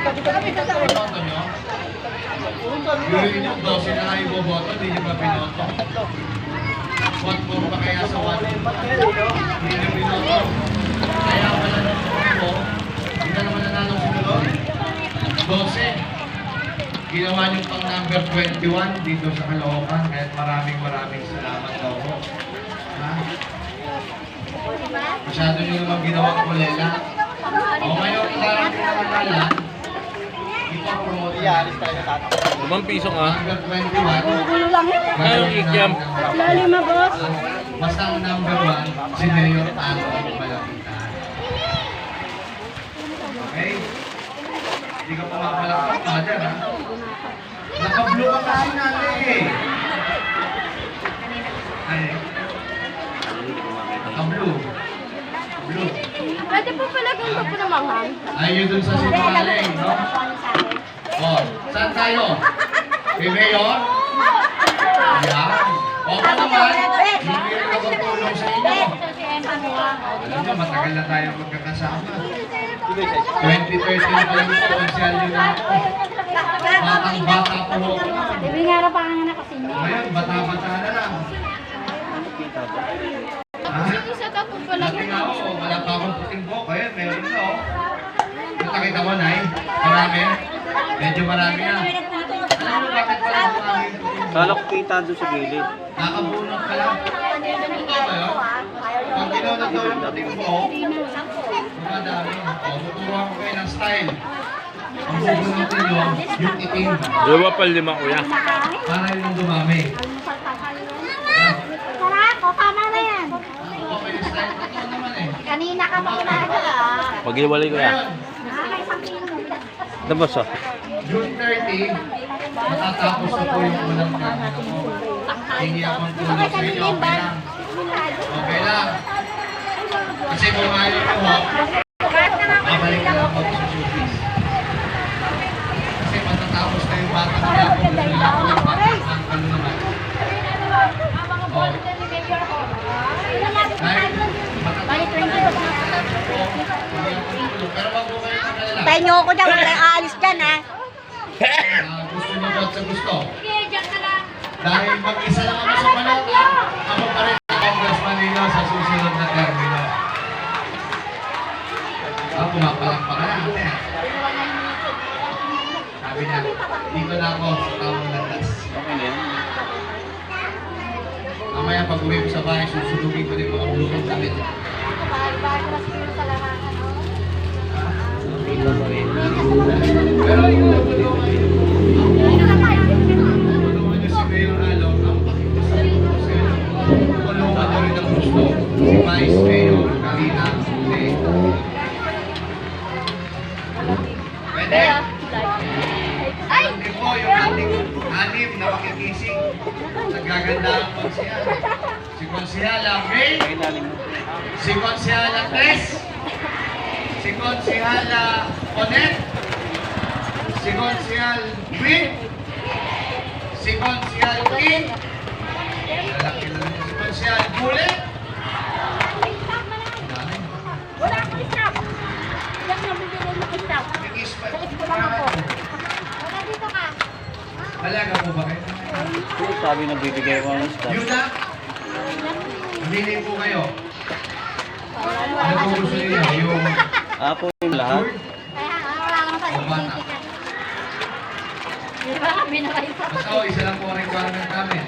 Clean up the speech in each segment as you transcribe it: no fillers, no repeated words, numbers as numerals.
Boto nyo? Yuri nyo, 12 na kayo boboto, hindi nyo ba binoto? 1-4 pa kaya sa 1? Hindi nyo binoto. Kaya pala nung mo, hindi na naman nanalo sinulog. 12. Ginawa nyo pang number 21 dito sa Caloocan. Kaya maraming salamat daw po. Ha? Masyado nyo naman ginawang kulela. O ngayon, parang pinakalalan, ipapromote yan. 5 piso nga. Number 21. Gulo lang yun. Ayaw i-jump. Lalim na, boss. Basta ang number 1, si Mayor Talo Malapitan. Okay? Hindi ka pumapalakpak pa dyan, ha? Naka-blue ka kasi natin, eh. Ay. Naka-blue. Blue. Pwede po pala ganito po ng manghang. Ayun dun sa sinungaling, no? O, saan tayo? Kay Mayor? Ayan. O ba naman, hindi rin ako tulong sa inyo. Alam nyo, matagal na tayo magkakasama. 2013 pa lang sa konsyalyo na ako. Batang-bata po ako. Sabi nga na panganak kasi niya. Ngayon, bata-bata na lang. Isa ka po pala. Dati nga ako, wala pa akong puting buhok. Ayun, meron na ako. Nakita mo, Nay? Marami? Medyo marami na. Alam mo bakit pala marami yung puting buhok? Kala ko kita doon sa gilid. Nakabunot ka lang. Ito ba yun? Pag ginunod daw yung puting buhok, madami. O, tuturuan ko kayo ng style. Ang bubunutin nyo, yung itim. 2 pa 5 kuya. Para yung dumami. Tara, o tama na yan. Okay yung style. Totoo naman eh. Kanina ka pa kinaka. Pag-iwalay kuya. Ngayon, Tapos oh. June 30, matatapos na po yung unang termino ko. Hindi akong tulong sa inyo. Okay lang. Okay lang. Kasi kung ayaw nyo ho, babalik na lang ako sa showbiz. Kasi matatapos na yung batang niya ako. Gusto nila ako yung batang ang kalo naman. Oh. Dahil matatapos na yung batang ko, hindi akong tulong. Pero wag mo kayo magalala. Tayo nyo ako dyan, huwag tayong aalis dyan ha. Gusto nyo ba sa gusto? Dahil mag-isa lang ako sa Manila, ako pa rin sa Congressman ninyo sa susunod na termino. Pumapalakpak ka na, ate. Sabi niya, dito na ako sa tamang landas. Okay na yan. Mamaya pag-uwi ko sa bahay, susunugin ko din mga bulong damit. Pero yung tulungan niyo si Mayor Along, ang pakikusap ko sa inyo. Tulungan niyo rin ang gusto si Vice Mayor Karina Sule. Pwede? Hindi po yung ating anim na makikising. Nagaganda ang konsyal. Si Konsyala May, si Konsyala Tess, si Konsyala Onet, si Konsyal Queen, si Konsyal King, lalaki lang si Konsyal Bullet. Wala akong stop. Yan na bibigyan mo stop. Wala dito ka. Talaga po ba kayo? Sabi na bibigay ko ng stuff. Yun na, mamili po kayo. Ano po gusto niyo? Yung Apo yung lahat. food Kaya wala kang o bata? Di ba kami na kayo sa Basta o, isa lang po ang requirement namin.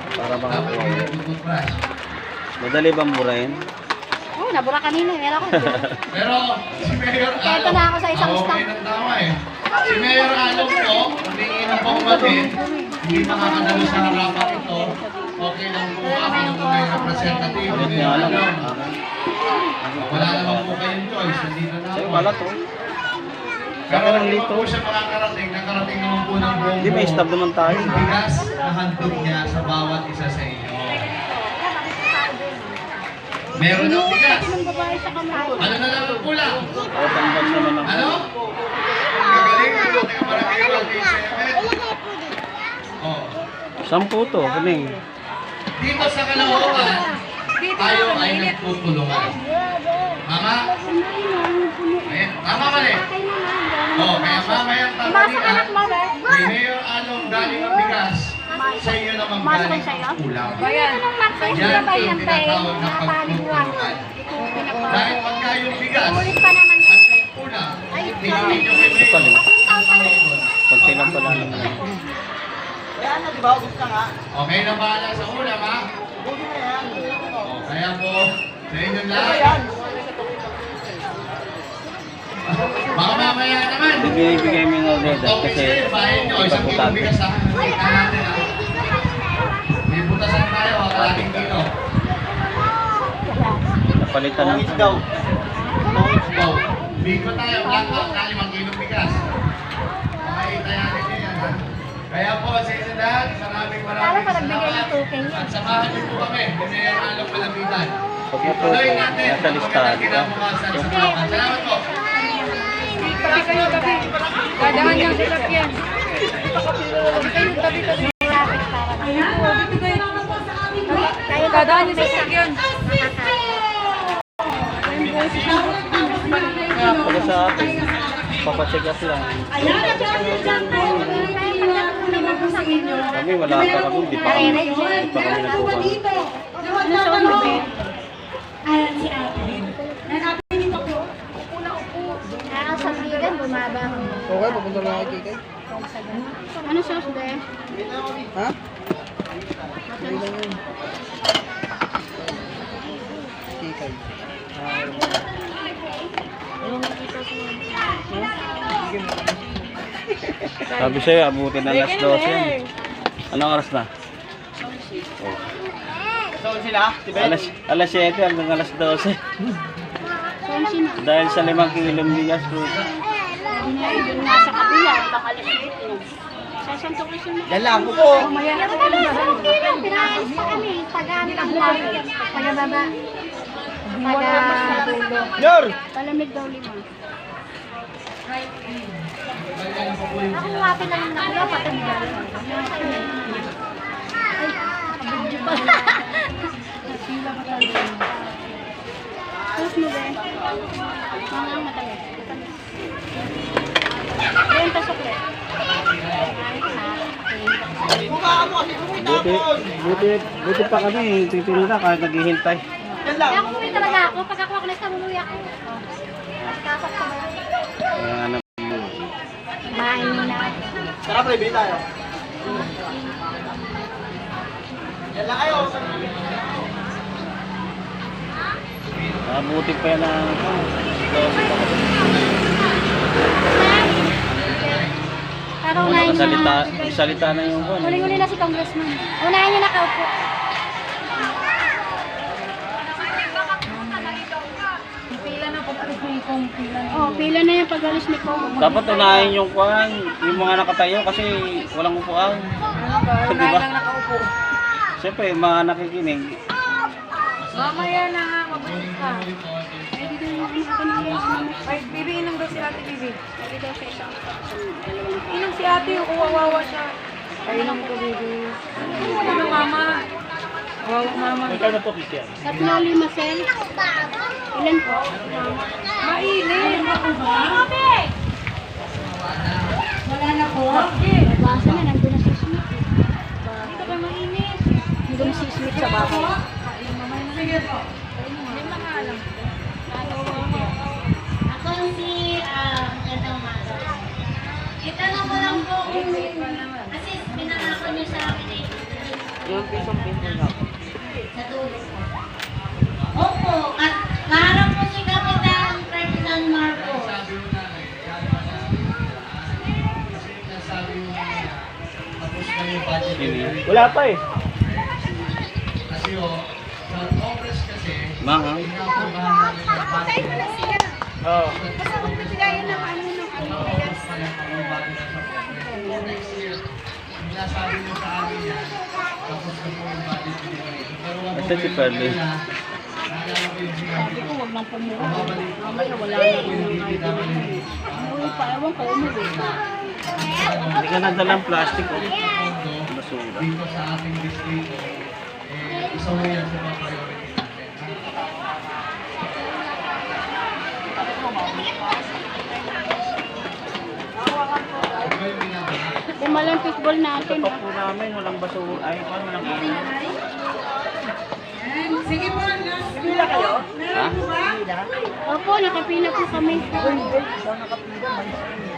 Para Dapat makakuha. may nagtututbrush. Madali bang burahin? Oo, nabura kanina. Meron ko. Pero si Mayor Along, Ito na ako sa isang okay ng tama eh. Si Mayor Along po, humingi ng pangbatin, hindi makakadalo sa harapan ito. Okay lang po kami ng mga representative. Ulit Mayor niya alam. Along. Wala naman po kayong choice, nandito na Sa'yo ako. pala to. Pero hindi po siya makakarating, nakarating naman po ng buong Hindi, may stop naman tayo. yung bigas na handog niya sa bawat isa sa inyo. Meron ng bigas. Ano na lang ang kulang? O, tambal naman ang... Ano? Ang gagaling ko, teka marami yung mag-7. Oh. 10 to, kuning. Dito sa Caloocan, tayo ay nagtutulungan. Mama? Ayan, tama mali. Oh, kaya tanghalian, kay Mayor Along galing ang bigas, sa iyo naman galing ang ulam. Yan yung tinatawag na pagtutulungan. Dahil pagka yung bigas at yung ulam, binigay nyo kay Mayor, ang tawag doon. Konti lang pala naman. Okay na bahala sa ulam, ha? Kaya po, sa inyong lahat. Baka mamaya naman. Bibigay mo yung order Okay kasi sa'yo, bayan nyo. Isang kilong bigas sa akin. Kita natin, ha? May butasan tayo, ha? Kalating kilo. napalitan ng Go. Bigo tayo, blackout na 5 kilong bigas. Makikita natin yun yan, ha? Kaya po, sa inyong lahat, maraming salamat. At samahan niyo po kami. Kasi yan along malapitan. Pag na po, Tuloy natin. nasa listahan, Magandang kinabukasan sa mga. Salamat po. Dadahan niyang sasakyan. Dadahan niyang sasakyan. pag sa atin, papacheck up lang. Kami wala pa kami, di pa kami nagpupan. Ayan si ate. Nanapin ito po. Sa bigan, bumaba ako. Okay, papunta lang kay Kikay. Ano sauce ba? Ha? Hindi lang yun. Kikay. Sabi sa'yo, abutin na alas 12 yan. Anong oras na? Saan sila? Alas 7 hanggang alas 12. Dahil sa 5 kilong bigas po. Yung nasa kabila, baka alas 8. Sasantok ko siya. Yan lang po. Pinakos pa kami. Pag-ano lang namin. Pag-baba. Pag-dulo. Yor! Palamig daw 5. Ako kapit lang na ako. Patagdal. Ay, kabidyo pa. Nasila pa tayo. Tapos mo ba? Mga matagal. Ayun, pasok rin. Buti pa kami, titinda kahit naghihintay. Yan lang. Kaya kumuwi talaga ako. Pag ako na sa mumuwi ako. Pasok ko ba? Kaya ano, Kumain muna. Tara, pre, bili tayo. Yan lang kayo. buti pa yan ang 12 pa kasi. Para unahin Salita na yung buwan. Huling-huli na si Congressman. Unahin niya nakaupo. Pila na pag-alis ni Kong. Oh, pila na yung pag-alis ni Kong. Dapat unahin yung kuwan, yung mga nakatayo kasi walang upuan. Diba? Siyempre, yung mga nakikinig. Mamaya na nga, mabuti ka. Ay, Bibi, inom daw si Ate Bibi. Sabi daw sa isang inom si Ate, kawawa siya. Ay, inom ko, Bibi. Ano, Mama? Kawawa, Mama. Magkano po, Christian? 3-5, Sel. Ilan po? Mailin. Wala na po. Basa na, nandun na si Smith. Dito ka mainit. Nandun si Smith sa bahay. Sige po. Ako si, ito umaga. Itanong ko lang po kasi pinangako niyo sa akin eh. Yung pisong pinto na. Sa dulo. Opo, at kaharap po si Kapitan Ferdinand Marcos. Wala pa eh. Kasi sa Congress kasi, Mga. pinapabahan namin ng budget. Oo. Basta kung bibigayan ng ano ng Tapos pa lang ang budget sa Congress. Next year, sinasabi nyo sa amin yan, tapos na po yung budget binigay. Pero wag Ito si Perley. naalala ko yung sinabi ko. huwag nang pumura. Mababalik ko. Mamaya wala na yung Hindi kita mali. umuwi pa. Ewan ko, umuwi. Hindi ka nadalang plastic o Pondo basura. dito sa ating distrito, isa mo yan sa mga priority natin. Okay mali ang fishball natin. Ito po namin, walang basura. Ay, walang ino. Sige po, Pila kayo? Ha? Opo, nakapila po kami.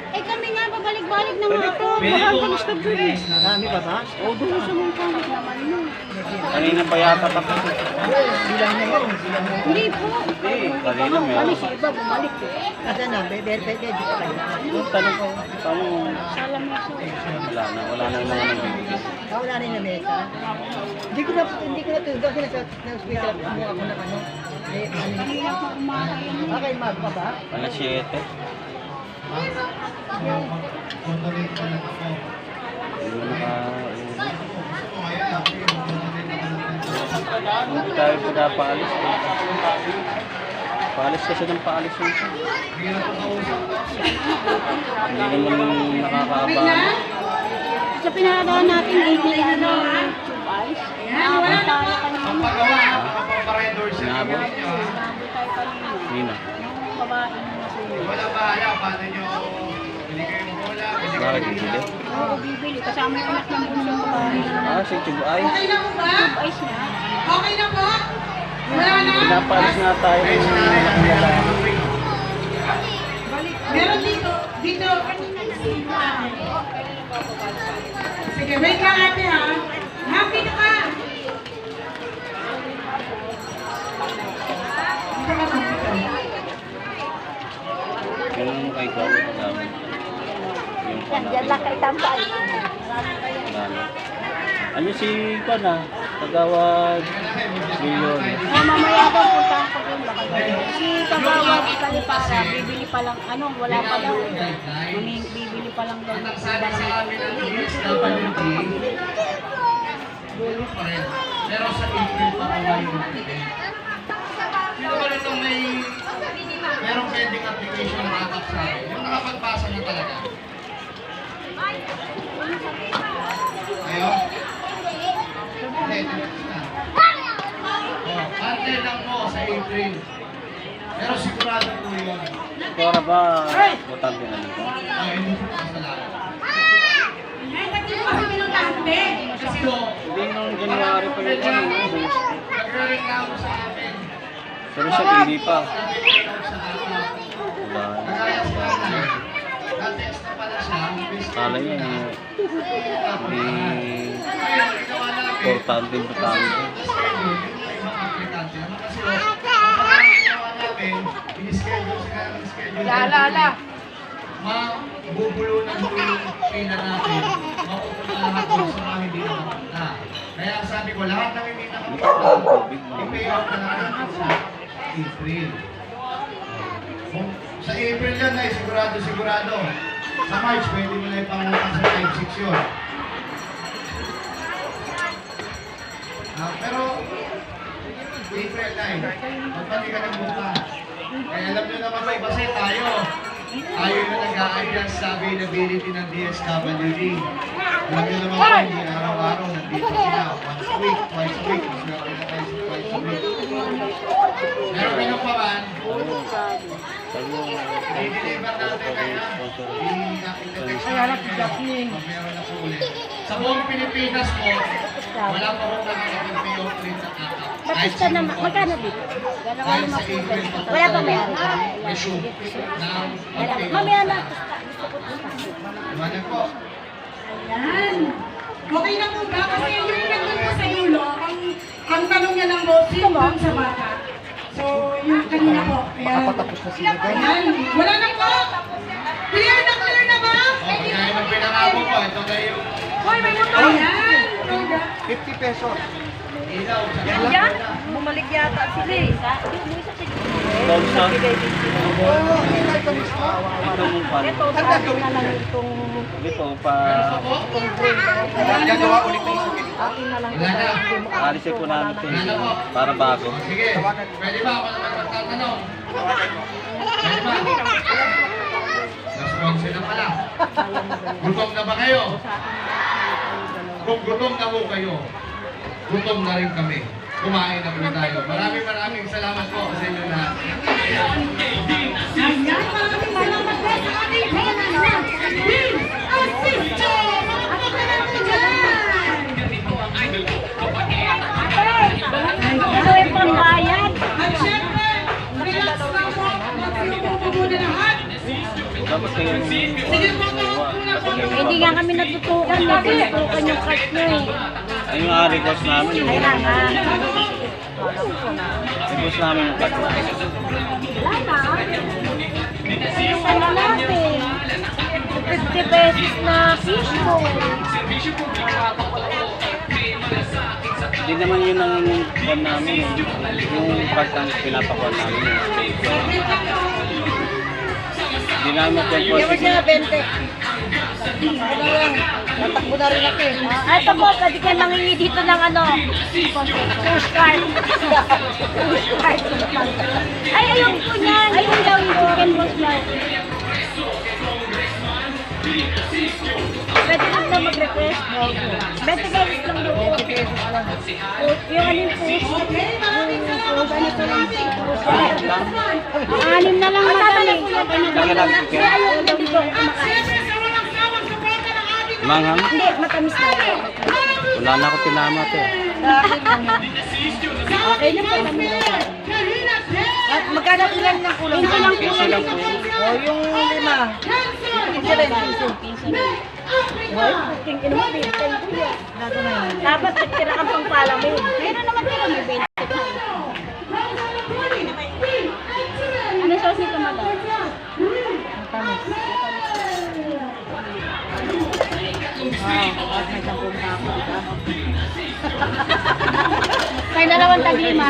Eh kami nga, babalik-balik na nga po. Baka ang gulis ka po eh. Marami pa ba? Oo, doon sa mga pangit naman mo. Kanina pa yata tapos. Bilang na yun. Bilang na yun. Hindi po. Hindi, kanina meron. Balik, iba bumalik eh. Kasi na, pwede dito kayo. Yung tanong ko, paano? Salam na po. Wala na yung mga nagbibigay. Wala rin na mesa. Hindi ko na tulog kasi sa hospital. Kumuha ko ng ano. Hindi na po kumakain. Okay, mag pa ba? Alas 7. Condolate ka lang ako. Hindi nakauwi. Gusto ko ngayon, happy yung condolate ka lang. Hindi tayo pinapaalis. Paalis kasi ng paalis yun. Hirap ko kausap. Hindi naman nakakaabala. Sa pinadaan natin, 80 ano, tube ice. Naabot tayo kanina. Ang pagawa, makapaparendorse yung Nabot. gawin nyo. Naabot tayo kanina. Hindi na. Yung babae na nasulit. Wala bahala, paano nyo bili kayo ng bola, bili kayo Bakit ng bibili? Oo, bibili. Kasama yung anak ng bunso ko babae. Ah, si Chubuay. Okay na po ba? Tube ice na. Okay na po? Wala na? Pinapaalis nga tayo. Guys, sinanay natin ang mga tubig. Meron dito. Sige, wait lang ate ha. Happy na ka. Ganun mo kay Gaw. Yung Yan lang kay Tambay. Ano si Kwan ah? Kagawad Milyon. Mamaya daw punta ko doon. Baka doon. Si Kagawad Kalipara, bibili pa lang. Ano, wala pa daw. Bibili pa lang daw. Ang nagsabi sa amin ng DSWD, puro pa rin. Pero sa April pa po yung event. Sino ba rin itong merong pending application na nakatap sa akin? Yung nakapagpasa na talaga. Ayo? Hindi, tapos na. Oh, parte lang po sa April. Pero sigurado po yun. Kora ba? Butang din ano ko? Ay, hindi po kasalanan. Kasi po, Hindi nung January pa yung ano. nagre-reklamo sa amin. Pero sa hindi pa. Nagre-reklamo sa amin. Wala. Nagaya sa amin. Na-text na pala siya. Kala niya hindi Ngayon, ginawa namin. importante yung butang ko. Schedule, yung ibang aplikante naman kasi ang ginawa namin, in-schedule sila ng schedule. Mabubulo ng bulo yung pila natin. Mapupunta lahat doon sa mga hindi nakapunta. Kaya sabi ko, lahat ng hindi nakapunta, i-pay out na lang natin sa April. Kung sa April yan ay sigurado. Sa March, pwede mo na ipangutang sa 5-6 yun. Pero, April 9, magpati ka ng buka. Kaya alam nyo naman may base tayo. Tayo yung nag-a-adjust sa availability ng DSWD. Alam nyo naman po, hindi araw-araw, nandito sila. Once a week, twice a week. Twice a week. Pero pinupaman, i-deliver natin kaya i-text natin kung meron na po ulit. Sa buong Pilipinas po, wala pa rin nakakapag-pay off rin sa kakap. Batista naman. Magkano dito? Gano'n Kahit ka sa April pa po. Wala pa ba yan? May show ng pag-pay off. Mamaya na. Iwanan po. Ayan. Okay na po ba? Kasi yung nandun po sa dulo, ang tanong niya lang po, sino doon sa bata? So, yung kanina po. Ayan. Makapatapos na sila guys. Ayan. Wala na po. Clear na ba? O, kaya ng pinangako po, ito na yung Hoy, may motor. Ayan. 50 pesos. ilaw. Yan. Bumalik yata sila eh. Tawsa. Oo, hindi tayo kamis na. Ito mong pan. Sabi na lang itong Ito pa. Gagawa ulit na isang akin na lang. Wala na. Alisin po namin ito. Para bago. Sige, pwede ba ako naman magtatanong? Pwede ba? Last question na pala. Gutom na ba kayo? Kung gutom na ho kayo, gutom na rin kami. Kumain na po tayo. Maraming salamat po sa inyo lahat. Ayan. Maraming salamat po sa ating pangalan. Bill Asistio! Dapat kayo yung gumawa. Dapat kayo Hindi nga kami natutukan. Natutukan yung card nyo eh. Ay, yung request namin. Kaya nga. Request namin yung card. Ano natin? 50 pesos na fishbowl. Hindi naman yun ang kwan namin. Yung card ang pinapakuan namin. Hindi namin mag-request. Iwan siya na 20. Ano lang, natakbo na rin ako eh. Ito po, pwede kayo mangingi dito ng ano, push card. Push card. Ay, ayun po niyan. Ayun daw yung chicken balls lang. Pwede lang na mag-request. 20 pesos lang doon. 20 pesos lang. Yung ano yung push? Yung push, ano po lang? Push card. Anim na lang madali. Lagi lang chicken. Kaya ayun, hindi ko ako kumakain. Manghang? Hindi, matamis na lang. Wala na ako tinamat eh. Okay na po namin. At magkano ilan ng kulang? Pinsa lang po. Kasi lang po. O yung 5. Pinsa rin, pinsa. Ay, puting ino mo, bintay ko yan. Nato na yun. Dapat nagtira kang pang palamin. Meron naman tira, may 20 pa. Ano sauce nito, madam? Ang tamis. Wow, at may 10 na ako. Kaya na naman taglima.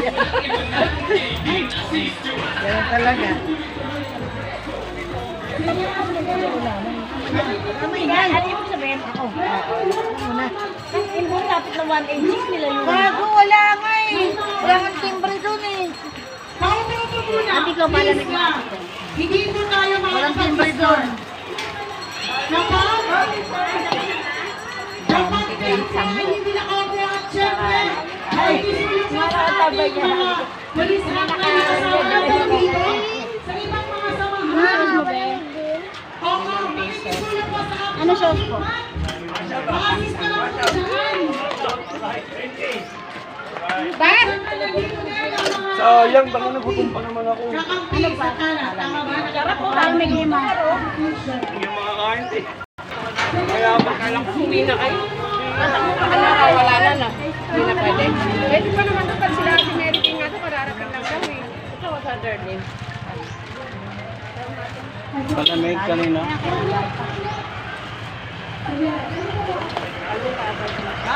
Ganun talaga. Yan, ano yung sabihin? Ako. Muna. Yung tapit na 186 nila yun. Bago, wala nga eh. Wala nga timbre doon eh. Hindi ko pala nag-iisip. Hindi po tayo Walang timbre doon. Dapat ay hindi naka-order at syempre ay Maratabay niya. walis na kayo kasama natin dito sa ibang mga samahan. Opo, makikisuyo po sa amin. Ano sauce po? Maalis ka lang po dyan. Sayang, baka nagutom pa naman ako. Kakampi sa kanan. Tama ba? Sarap po tayo may lima. Yung mga kain eh. Kaya pagkalang kumina kayo. Wala na na. Hindi na pwede. Pwede pa naman dapat sila si Mary King nga ito, kararating lang daw eh. Ito was other name. Palamig kanina.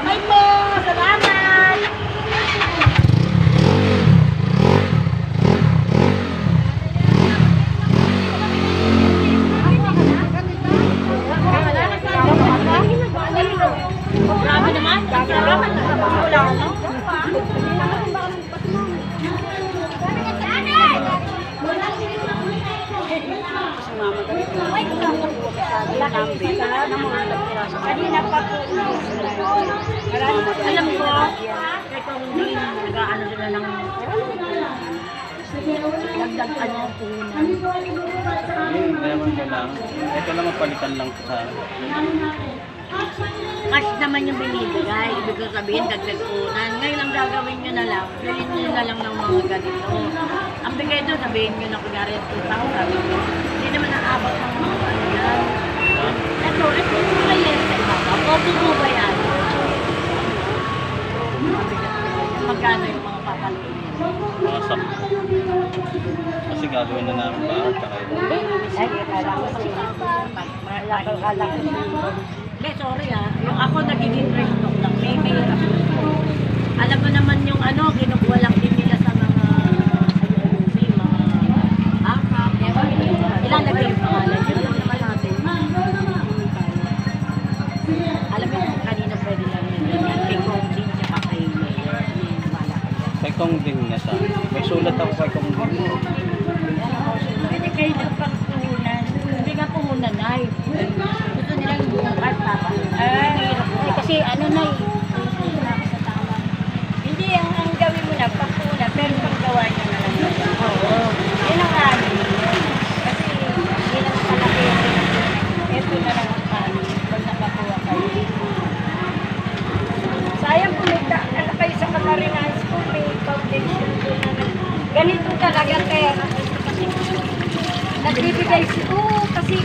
Bye po! Salamat! Grabe naman. Grabe naman. Wala ano? Kanina pa po. Alam ko, kahit kung hindi nag-ano sila ng dagdag ano po na. Hindi naman kailangan. Ito lang mapalitan lang sa Cash naman yung binibigay. Ibig ko sabihin, dagdag punan. Ngayon ang gagawin nyo na lang, bilhin nyo na lang ng mga ganito. Ang bigay doon, sabihin nyo na kunyari 2,000. Hindi naman naabot ng mga ano yan. Ito yung kayen sa ibabaw. Kopi mo ba yan? Magkano yung mga papaluin yan? mga sakto. Kasi gagawin na namin ba at saka ito. Ay, kala ko hindi, sorry ah. Yung ako nagiging restock lang. May hirap. Alam mo naman yung ano, kinukuha lang din nila sa mga ayusin, mga akap. Ilalagay yung pangalan. Yun lang naman natin. Alam mo yung kanina pwede lang yun. Kay Kong din siya kay Mayor. Kay Kong din nga sa. May sulat ako kay Kong din. Pwede kayo ng pagpuhunan. Hindi nga puhunan ay. Gusto nilang buong card papa. Kasi ano na eh. Sa tama. Hindi, ang gawin mo na pagpuhunan, pero paggawa niya na lang. Oo. Yun ang ano. Kasi hindi lang palaki. Ito na lang ang paano. Pag nakakuha kayo. Sayang kung ano kayo sa Camarines High School, may foundation doon na ganito talaga kaya kasi nagbibigay kasi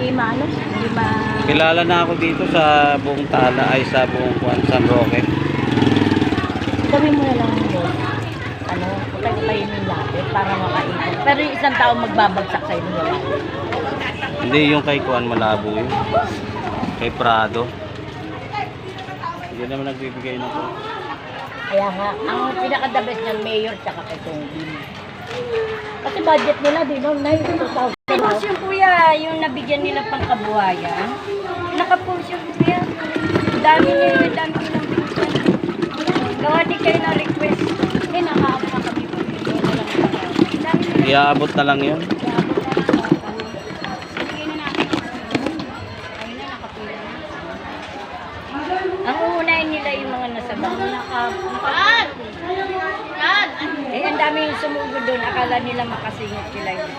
hindi maano, hindi ma... Kilala na ako dito sa buong Tala ay sa buong San Roque. Sabi mo na lang boss, ano, utay-utayin yung lapit para makaipon. Pero yung isang tao magbabagsak sa'yo ng wala. Hindi yung kay Kuan malabo yun. Kay Prado. Hindi naman nagbibigay ng ko. Kaya nga, ang pinaka-the best ng mayor tsaka kay Tobin. Kasi budget nila, di ba? 9,000. Tapos yung kuya, yung nabigyan nila pang kabuhayan, nakapost yung kuya. Dami nilang bigyan. Gawa di kayo na request. Hindi, nakaabot na kami. Iaabot na lang yun. Ang uunahin nila yung mga nasa bang eh, ang dami yung sumugod doon. Akala nila makasingit sila yun.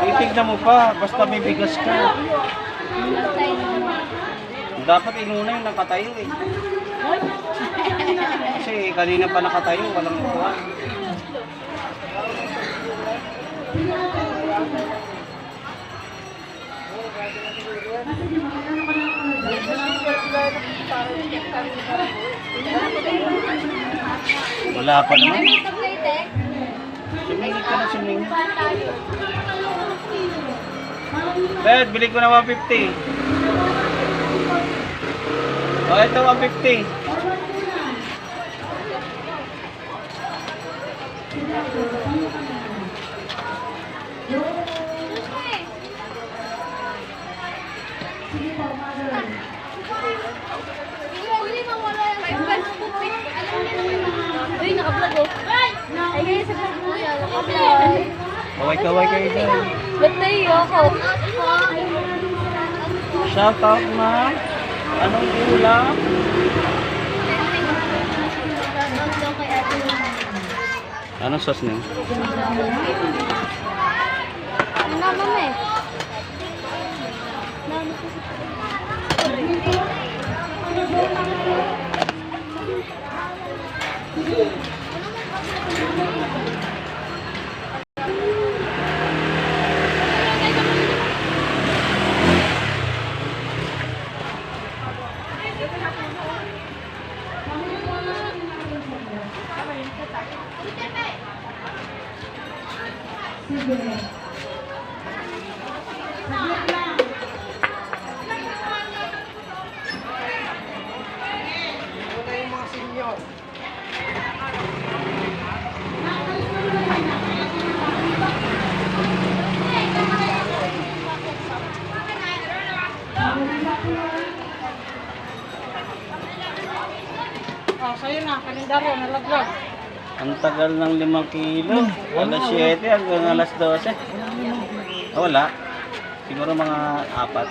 Itignan mo pa, basta may bigas ka. Dapat inuna yung nakatayo eh. Kasi kanina pa nakatayo, walang upuan. Wala pa naman. Sumingit ka na sumingit. Dad, bili ko na 150. Oh, ito 150. Uy, naka-vlog oh. Ay, guys, sa vlog mo yan. Naka-vlog. Kaway-kaway kayo dyan. Ba't naiyo ako? Shout out na. Anong ulam? Anong sauce niyo? Ano naman eh? Sa'yo na, kalendaryo, nalaglag. Ang tagal ng 5 kilo. Alas 7 hanggang alas 12. Ah, wala. Siguro mga 4.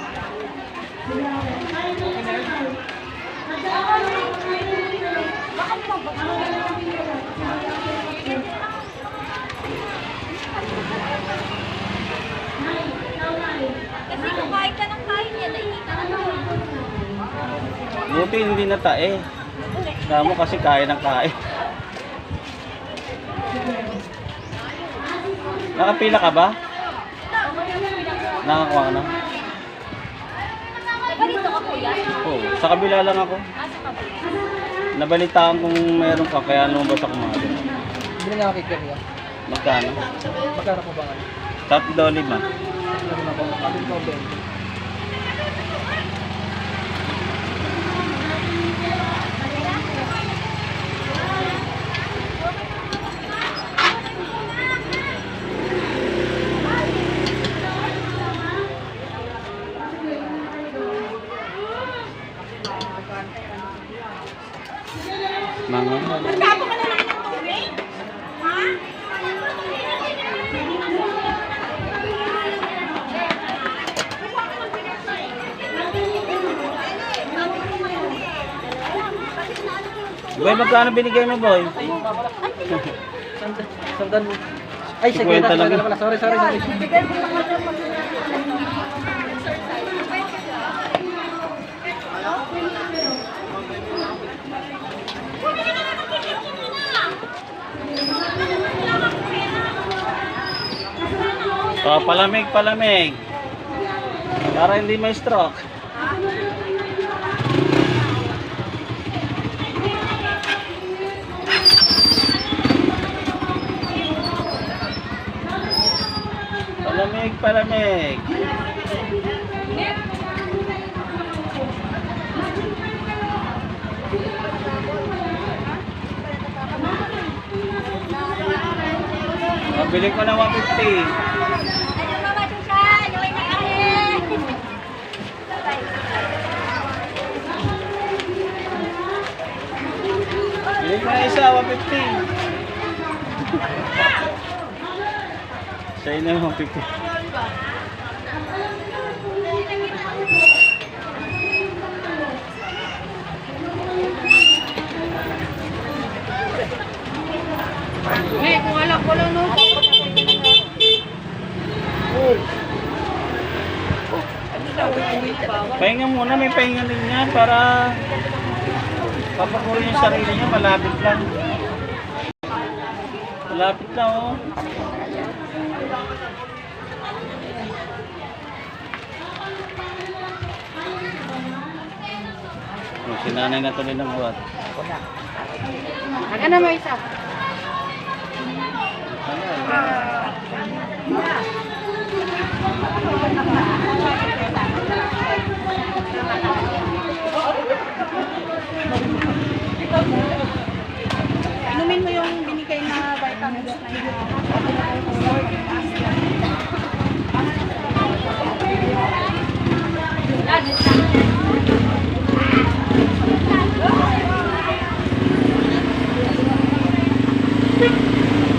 Kasi kung kain ka ng kain yan, naiita na naman. Buti hindi na tae. Kamo kasi kain ng kain. Nakapila ka ba? Nakakuha ka na? Diba dito ka kuya? Oo, sa kabila lang ako. Asa ka ba? Nabalitaan kung meron ka, kaya lumabas ako mga doon. Bili na ako kay Kerry. Magkano? Magkano po ba nga? $3.5. Ano na po? Ano po ba? Mga Boy, magkano binigay mo, boy? Sandan. Ay, 50 sige lang. na pala. Sorry. Oh, palamig, palamig. Para hindi may stroke. Palamig, palamig. Pabili ko na 150. Bili ko na isa, 150. Sa'yo na 150. May, kung alam ko lang, no? Pahinga muna, may pahinga din yan para papakurin yung sarili niya, malapit lang. Malapit lang, oh. Oh, sinanay na tuloy ng buhat. Ano mo isa? Inumin mo yung binigay na vitamins na yun.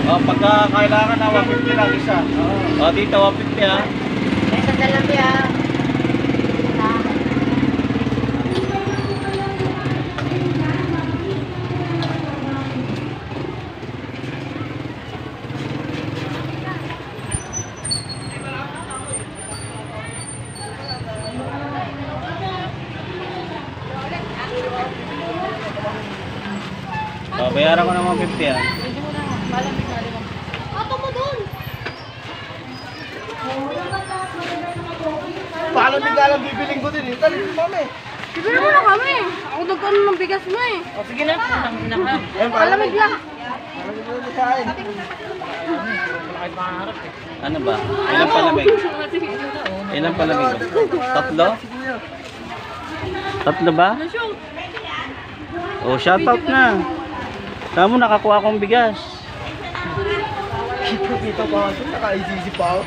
Oh, pagka kailangan na 150 lang isa. Oh, dito 150 ha. Sa dalabi ah. Oh, bayaran ko ng 150 ha. Paano din alam bibiling ko din eh. Tali mo mami. Bibili mo na kami. Ako nagkano ng bigas mo eh. O sige na. Malamig lang. Malamig lang sa kain. Ano ba? Ilang palamig? Ilang palamig? Tatlo? Tatlo ba? Oh, shoutout na. Tama, nakakuha akong bigas. Dito pa ako. Naka-ICC pa ako.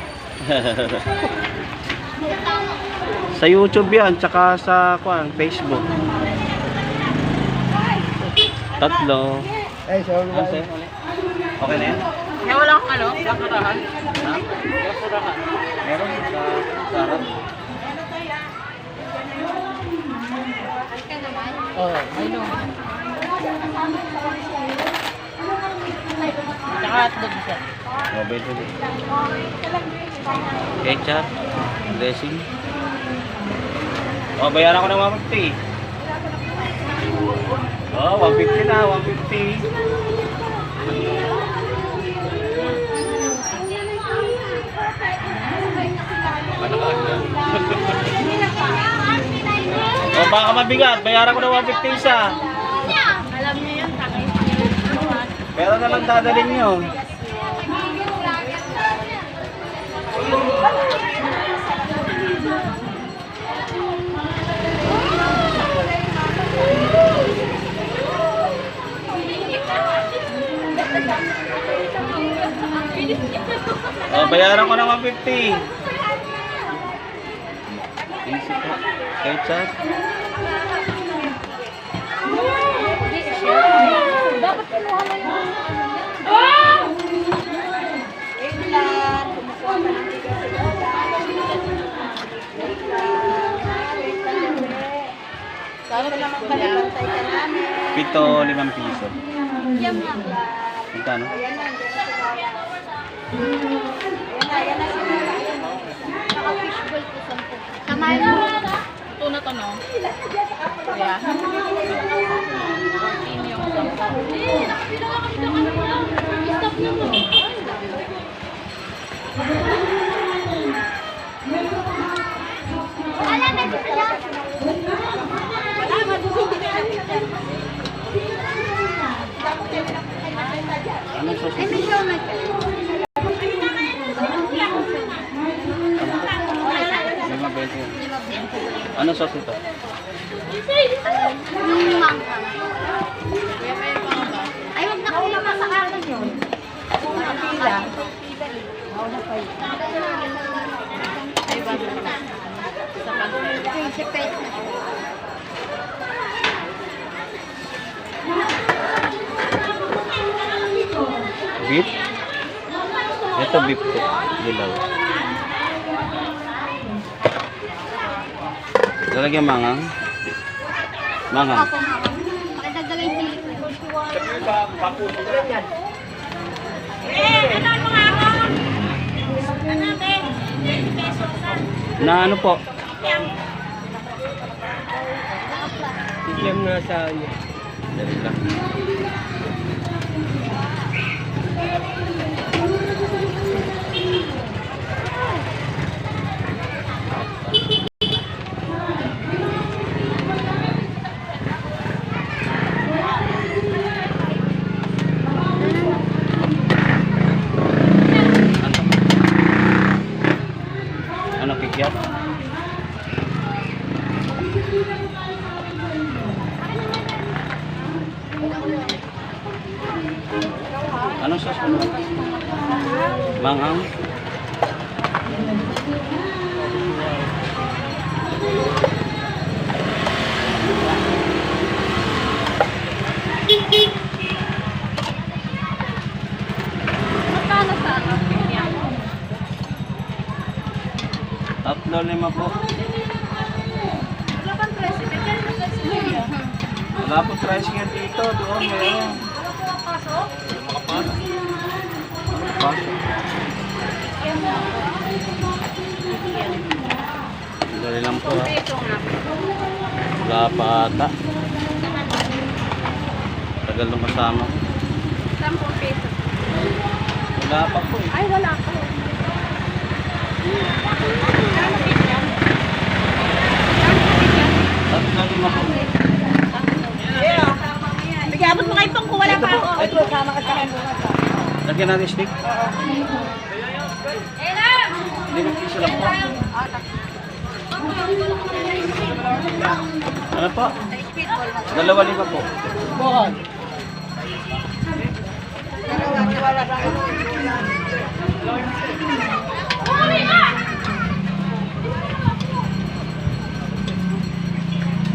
Sa YouTube yan, tsaka sa Facebook. Tatlo. Eh, siya Ah, sa'yo, ulit. Okay na yan? Kaya wala akong ano? Lakarahan. Ha? Meron sa sarap. Oh, I know. Tsaka hotdog isa. Oh, beto din. Ketchup. Dressing. Oh, bayaran ko ng 150. Oh, 150 na, 150. Oh, baka mabigat. Bayaran ko ng 150 isa. Alam niyo yun, takay. Pero na lang dadalhin nyo. Oh, bayaran ko ng 150. Easy po. Ketchup. Dapat kinuha mo yung... Pito, 5 piso. Magkano? Naka-fishbowl ko 10. Samahin mo. Ito na to, no? Kaya? 14 yung 10. Stop na mo. Anong sauce ito? Lima 20. Anong sauce ito? Ay, wag na kulang pa sa akin yun. Beef? Ito beef po. Dilaw. Lalagyan mangang? Mangang. Pakidagdagan yung sili. Na ano po? Iklem na sa ano. Dali lang. Ano kikyat? Anong sauce mo? Manghang? Magkano sa ano? Tatlo, lima po. Wala bang president? Kaya nung nagsimula? Wala po tricycle dito. Doon meron. Wala po ang pasok? Makapasok. Pasok. Dali lang po. Ha. Ito nga. Wala pa ata. Tagal na masama. 10 pesos. Wala pa po eh. Ay, wala pa. Tatlo, lima po. Bigabot mo kayo pang wala pa ako. Ito, sama ka sa akin. Lagyan natin stick. Hindi na piso lang po. Ano po? 2 po. Bohon.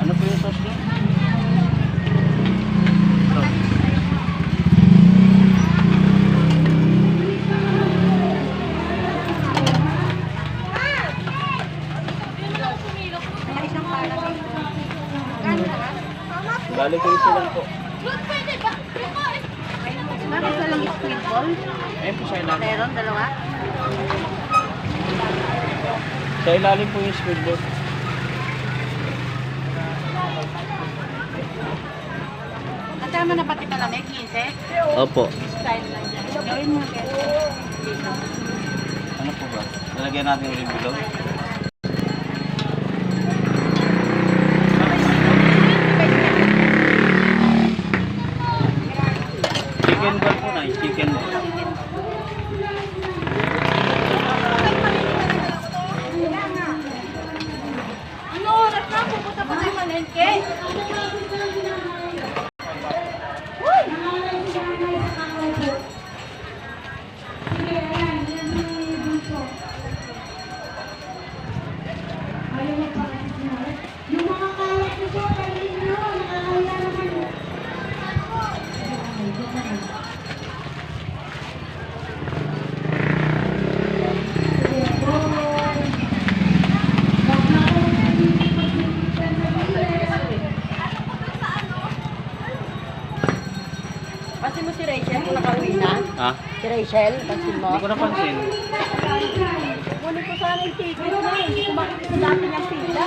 Ano po yung sauce niya? Balik ko isa lang po. Bakit walang squid ball? Ayun po sa ilalim. Meron, dalawa? Sa ilalim po yung squid ball. Kasama na pati palamig, 15? Opo. Style lang yan. Gawin mo kaya. Ano po ba? Lalagyan natin yung bilog. Chicken ball po na, chicken ball. Ano oras na? Pupunta pa tayo malengke. Pansin mo si Rachel kung nakauwi na? Ha? Si Rachel, pansin mo? Hindi ko napansin. Kunin ko sana yung ticket na, hindi ko makikita sa dami niyang pila.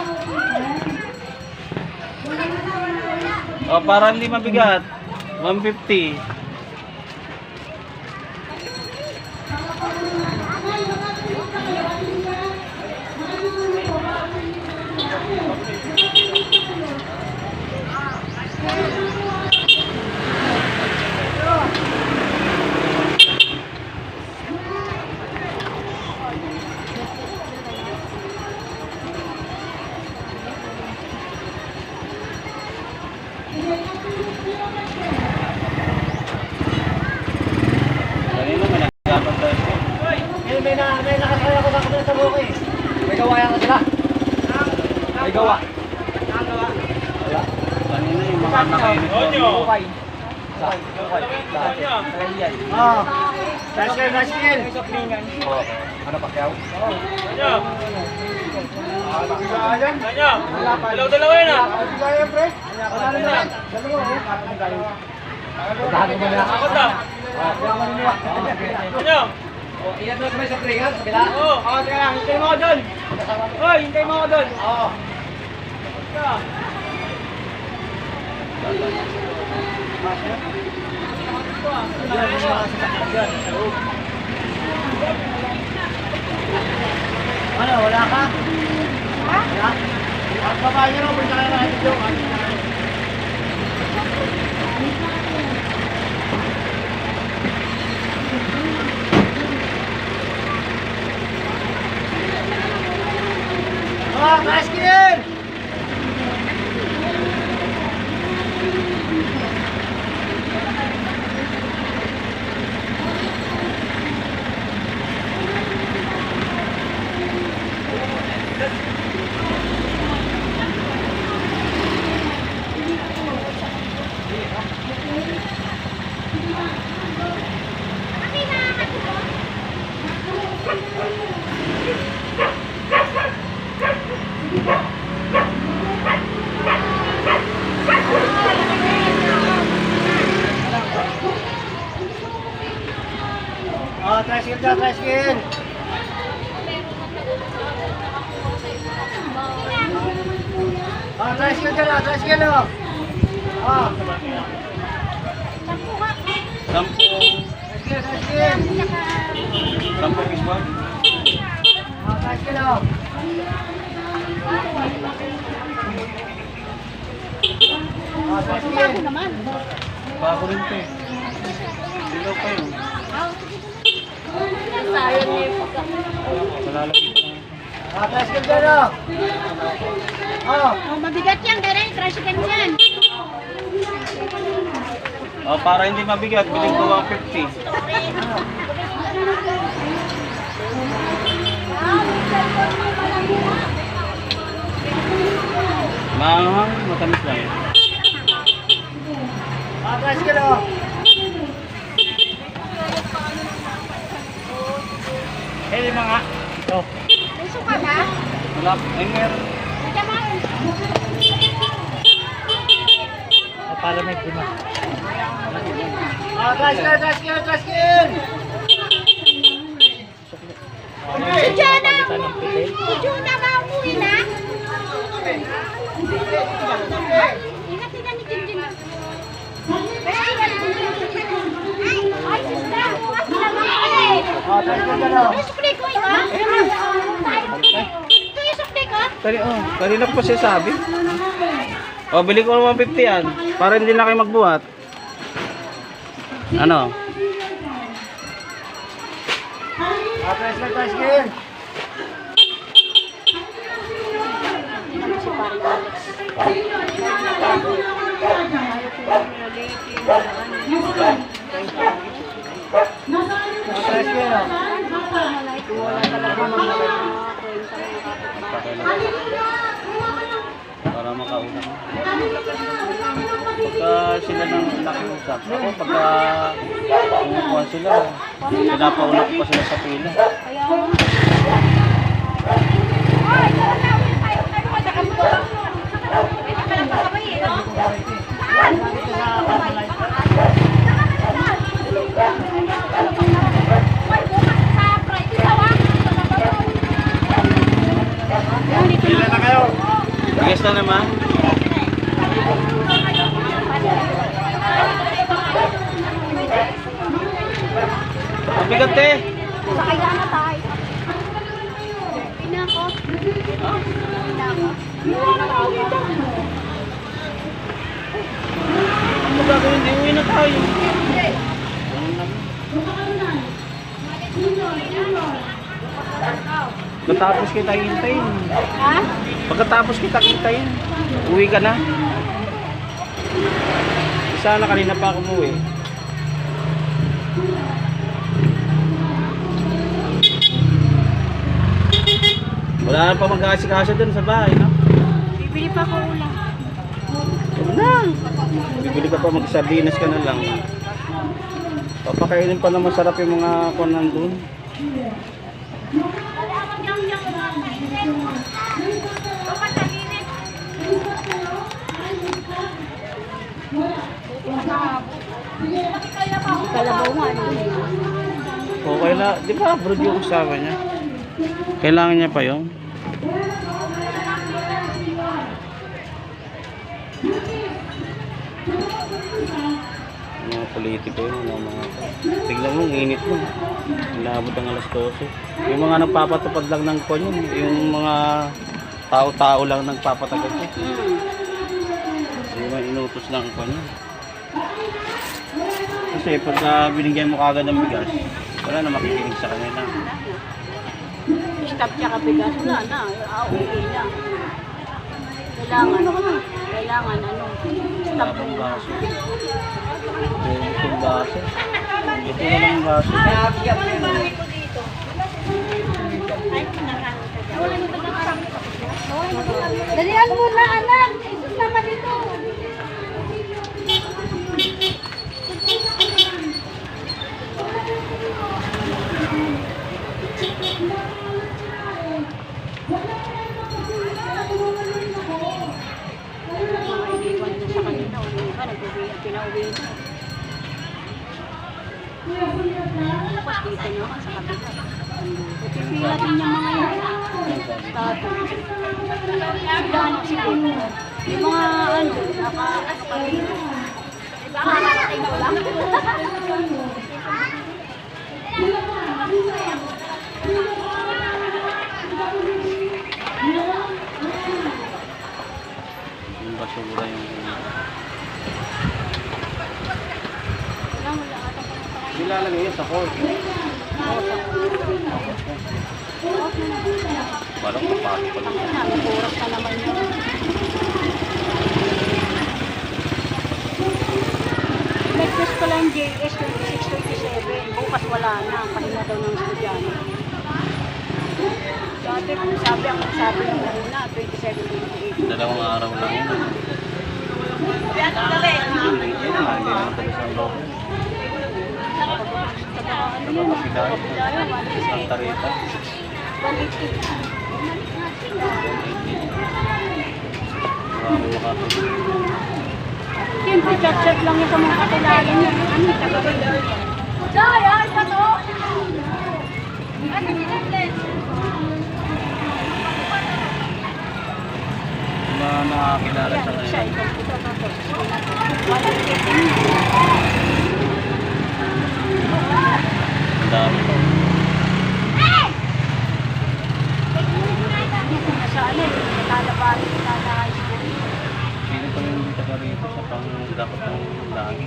O, para hindi mabigat. 150. alam ko saan kami sa buko eh. May gawa yan ka sila. May gawa. Wala. Kanina yung mga nakainit. Bukay. Ah. Tricycle. Ano pa kaya? Dalawa yan ah. Akot lang. Ano? Iyan doon sa may sapringan, sa kabila. Oo. Teka lang, hintay mo ako doon. Hoy, hintay mo ako doon. Oo. Ano, wala ka? Ha? Wala? Ang babae nyo, punta ka na natin doon. Ah, Baskin! Oh, tricycle dyan, tricycle! Oh, tricycle dyan, oh, tricycle, oh! Oh, Sampu. tricycle, tricycle! Sampu bisbon. Oh, tricycle, oh! Oh, tricycle! Bago rin ito eh. Dilaw pa yun. Malalagay pa lang. Oh, tricycle dyan, oh! Oh! Oh, mabigat yan, kaya yung tricycle yan. Oh, para hindi mabigat, biling ko 150. Maanghang, matamis lang. Oh, tricycle, oh! Eh, lima nga. Ito. May suka na? Wala, ay meron. Nagkamain. Para may lima. Oh, tricycle, tricycle, tricycle! Si Jonah! Si Jonah ba umuwi na? Ingat nila ni Jinjin. Ay, sista! Bukas na naman eh! Oh, tricycle dyan, oh! May sukli ko ito? Ito yung sukli ko? Kanina po siya sabi. Oh, bili ko ng 150 yan. Para hindi na kayo magbuhat. Ano? Oh, tricycle, tricycle! Oh, tricycle, oh! Para makausap. Pagka sila nang nakiusap. Ako, pagka kumukuha sila, pinapauna ko pa sila sa pila. Ilan na kayo? Bigas na naman. Mabigat eh. Sakay na na tayo. Pina ko. Pina ko. Ano gagawin? Hindi uwi na tayo. Pagkatapos kita hintayin. Ha? Pagkatapos kita hintayin. Uwi ka na. Sana kanina pa ako umuwi. Wala na pa mag-aasikaso dun sa bahay, no? Bibili pa ako ulam. Huwag na. Bibili ka pa, mag-sardinas ka na lang. Papakainin pa na masarap yung mga kuwan nandun. Kalabaw nga. Okay na, di ba abroad yung kasama niya? Kailangan niya pa yun? Mga politiko yun, mga... Tignan mo, ang init mo. Inabot ang alas 12. Yung mga nagpapatupad lang ng kwan yun, yung mga tao-tao lang nagpapatagal ko. Yung mga inutos lang ang kwan yun. Kasi pagka binigyan mo kagad ng bigas, wala na makikinig sa kanila. Stop siya kabigas. Wala na. Okay na. Kailangan ano. Stop Ang baso. Itong baso. Ito na lang ang baso. Dalihan mo na, anak. Isus naman ito. Pinauwi na. Tapos dito naman sa kabila. Pipila din yung mga yun. Tato. Sigano siguro. Yung mga ano, naka-ano ka rin. Diba? Nakakatay na ulang. Yung basura yung... Nilalagay yun sa court. Parang kapasok pa lang. Nag-oras na naman yun. Nag-test pala yung JS 26-27. Bukas wala na. Pahinga daw ng estudyante. Sabi ng una, 27-28. Dalawang araw lang yun. Hindi naman tayo sa loob. Isang tarita. 180. Marami makatulog. Siyempre, chat-chat lang yung sa mga kakilala niya. Ano, taga-bilder. Daya, ito to! Mga nakakilala sa Siya, kanila. ito. Ang dami pa. Nasaan eh, nalalabali, nalahayos ko. Sino pa yung taga rito sa pang dapat ng dami?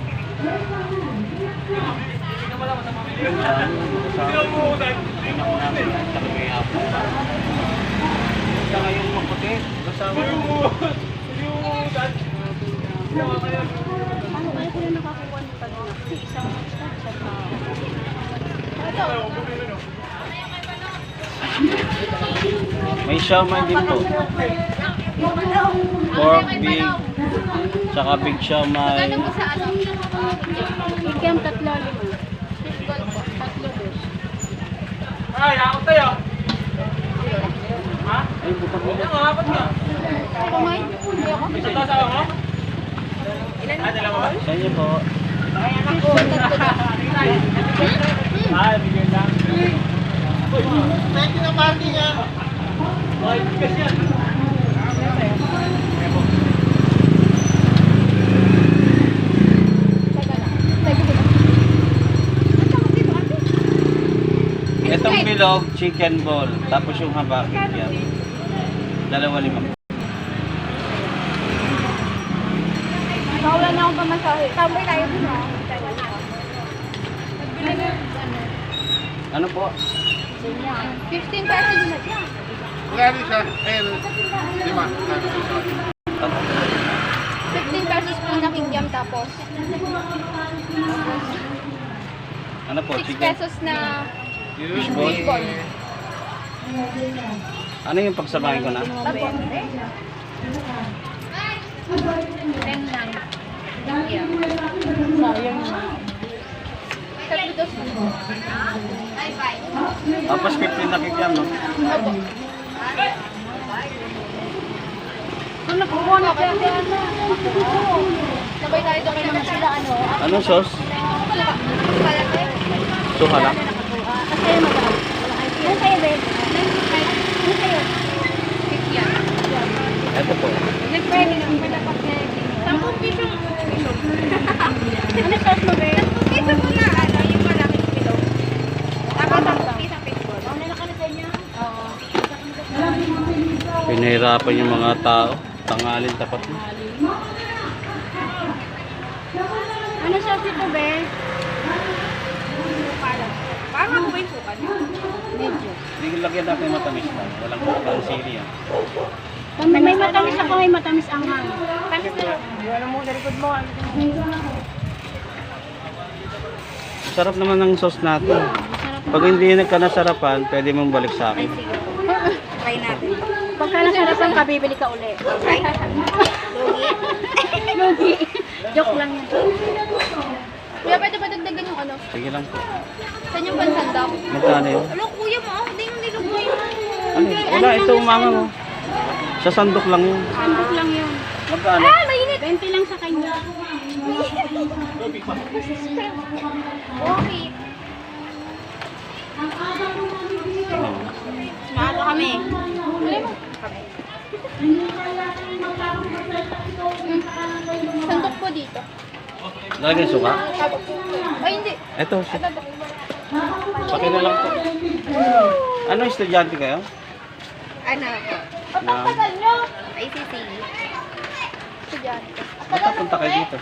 Pinako namin ang talagang hapon pa. Basta ngayong maputi. Kasama yung... Ano kaya ko yung nakakuha ng kanina? Isang May siomay din po. Pork, big, tsaka big siomay. Ikem 3-5. 3 Ay, ako tayo. Ha? Ay, butak mo. Ano, apat nga. Kumay? Hindi ako. Isa tayo sa mo? Ah, dalawa ba? Sa inyo po. Ah, bigyan lang. Pwede na party niya. Ay, bigas yan. Itong bilog, chicken ball. Tapos yung haba, yan. 2.5. Wala na akong pamasahe. Tambay tayo dun ah. Nagbili na Ano po? 15 pesos na siya. Tapos, 15 pesos po na kingyam tapos. ano po? 6 Chicken? pesos na Fishball? fishball. Ano yung pagsamahin ko na? Tapos 15 na kikyan, no? Ano nakuha na kaya ano? Sabay tayo doon kayo naman sila ano. Anong sauce? Suha lang? Kasi madami. Ano sa'yo, babe? Ano sa'yo? Ito po. Nagpwede na may dapat na 10 piso. Ano sauce mo, babe? 10 piso mo na ano, yung malaking kilo. Tapos 10 piso fishball. Ano na ka na sa inyo? Oo. Pinahirapan yung mga tao. Tangalin tapat mo. Ano sauce ito, babe? Parang ako ba yung suka niya? Medyo. Hindi lagyan natin matamis na. Walang kulang sili yan. Kung may matamis ako, may matamis ang hang. Tamis na lang. Wala mo, narikod mo. Sarap naman ng sauce natin. Pag hindi nagkanasarapan, pwede mong balik sa akin. Try natin. Pagka nasarapan ka, bibili ka uli. Try. Lugi. Lugi. Joke lang yan. Kuya, pwede ba dagdagan yung ano? Sige lang po. Saan yung bansan daw? Magkano yun? Alam, kuya mo, hindi yung nilugoy mo. Ano? Wala, ito umanga mo. Sa sandok lang yun. Sandok lang yun. Magkano? Ah, mainit. 20 lang sa kanya. Okay. Ano? Sumalo kami. Sandok po dito. Lagyan suka? Ay, hindi. Ito. Paki na lang po. Ano, estudyante kayo? Ano po? Na, ICC. Estudyante. matapunta kayo dito.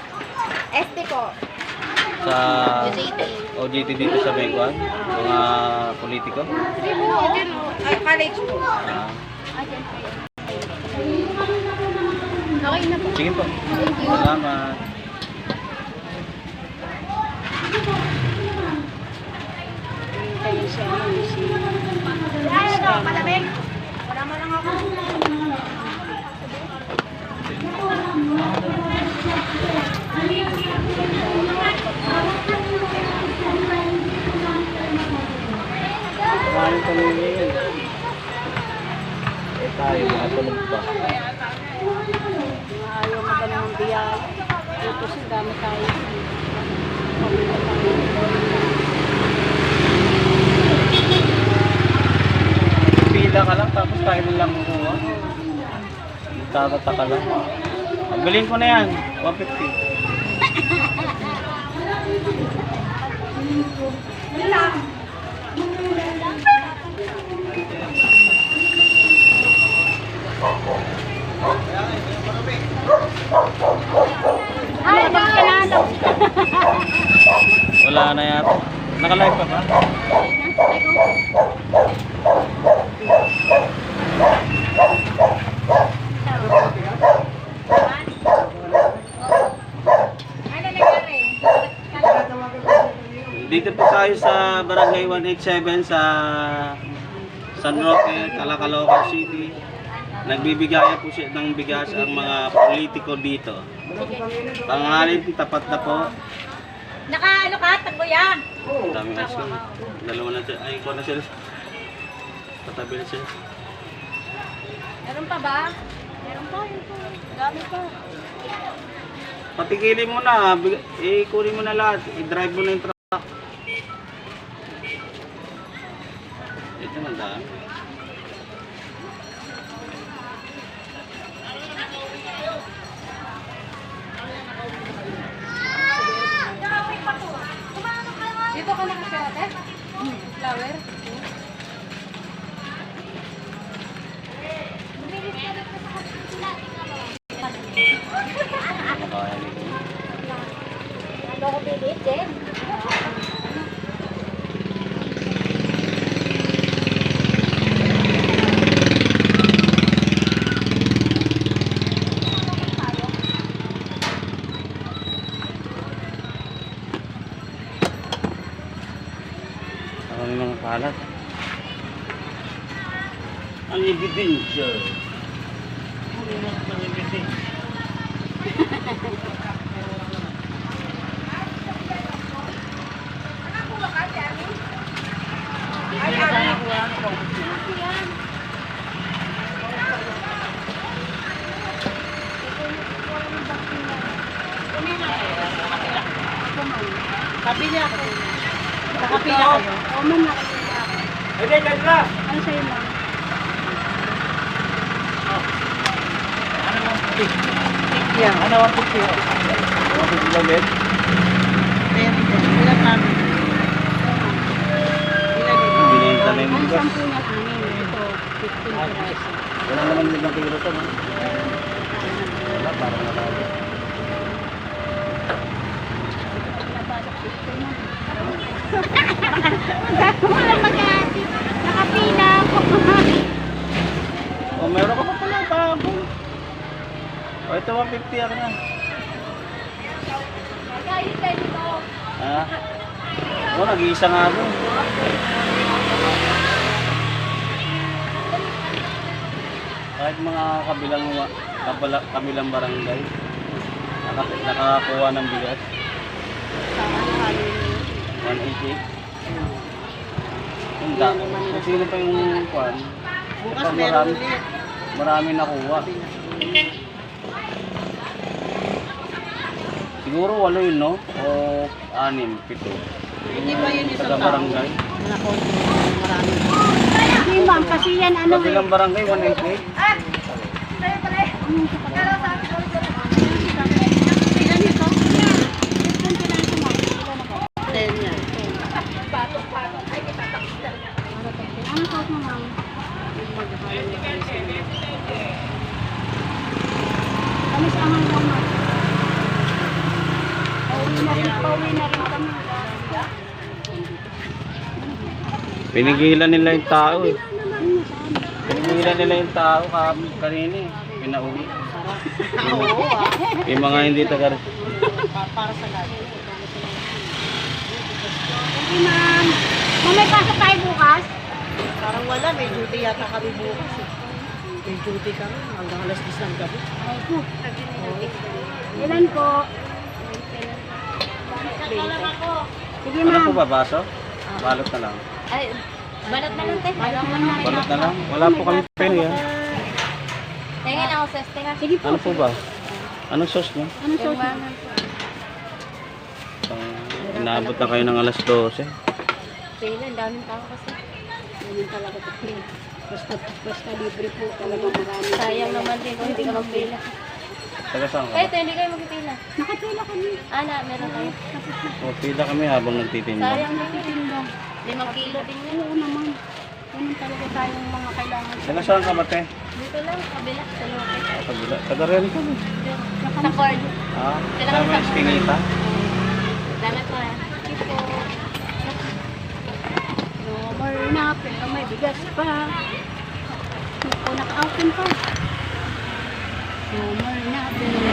ST po. Sa JT. OJT dito sa Bengkuan. Mga politiko. Hindi po, din o. Ay, college po. Ah, Okay na po. sige po. Thank you. Salamat. Kayo siya. Ano, malamig? Wala mo lang ako. Kumain kami ngayon. Eh tayo, makatulog pa. Ayaw mo ba ng biyak? Dito sa dami tayo. Pamilya tayo. Pila ka lang, tapos tayo na lang kuha. Tatata ka lang. Bilhin ko na yan, 150. Ay, bakit Wala na yata. Naka-live pa ba? Dito po tayo sa Barangay 187 sa San Roque, Calacalocan City. Nagbibigay po siya ng bigas ang mga politiko dito. Pangalan tapat na po. Naka-ano ka? Tagbo yan. Daming ice cream. Dalawa na sila. Ay, ikaw na sila. Patabi na sila. Meron pa ba? Meron pa. Dami pa. Patigilin mo na. Kunin mo na lahat. I-drive mo na yung truck. Ito na dami. Dito ka nakasyote? Flower? Makakaya nito. Ano ko bilit din? Marami mga kalat. Ang ebidensya. Ang ebidensya. Kapila ako. Nakapila kayo? Oo, ma'am, nakapila ako. Hindi, dyan na. Ano sa'yo, ma'am? Ano ang pagkiro? Lamit. Ilan namin? Binenta na yung Ang bigas. 10 niya amin. Ito, 15 piraso. Wala naman 5 kilo to, no? Wala, parang natalo. Wala mag-ati. Nakapila ako. Oh, meron ka pa pala bago. Oh, ito 150 ako na. Ha? Oh, nag-iisa nga doon. Kahit mga kabilang barangay, nakakuha ng bigas. 180. Hindi. Kung sino pa yung kwan, Bukas kapag meron ulit. marami nakuha. Siguro 8 yun, no? O 6, 7. Hindi ba yun isang Taga tao? barangay. Na konti, marami. Hindi, ma'am, kasi yan ano eh. Kabilang barangay, 188. Ilan ito? 15 piraso, ma'am. Ilan ako? 10 yan. Ano sauce mo, ma'am? Kamis angang lang, ma'am. Pauwi na rin kami. Pinigilan nila yung tao eh. Pinigilan nila yung tao kanina eh. Pinauwi. Oo ah. Yung mga hindi taga... Para sa lahat. Sige, ma'am. Ma'am, may pasok tayo bukas? Parang wala, may duty yata kami bukas eh. May duty kami, hanggang alas 10 ng gabi. Ilan po? Sige, Ano ma'am. po ba, baso? Balot na lang. Ay, balot na lang, te. Balot na lang. Balot na lang. Wala po kami pera yan. Tingin ako sa stinga. Sige po. Ano po ba? Anong sauce niya? Anong sauce? Inaabot na kayo ng alas 12. Pila, ang daming tao kasi. Ganyan talaga ito, pila. Basta libre po talaga marami. Sayang naman din kung hindi ka magpila. Taga saan ka? Kahit hindi kayo magpila. Nakapila kami. Meron kayo. O, pila kami habang nagtitinda. Sayang nagtitinda. 5 kilo din yun. Oo naman. Ganun talaga tayong mga kailangan. Taga saan ka ba, te? Dito lang, kabila, sa loob. Kabila. Taga rin kami. Sa cord. Ah, sama yung Spinita. Salamat po. Sige po. No more na, pero may bigas pa. Hindi po naka-open pa. No more na, pero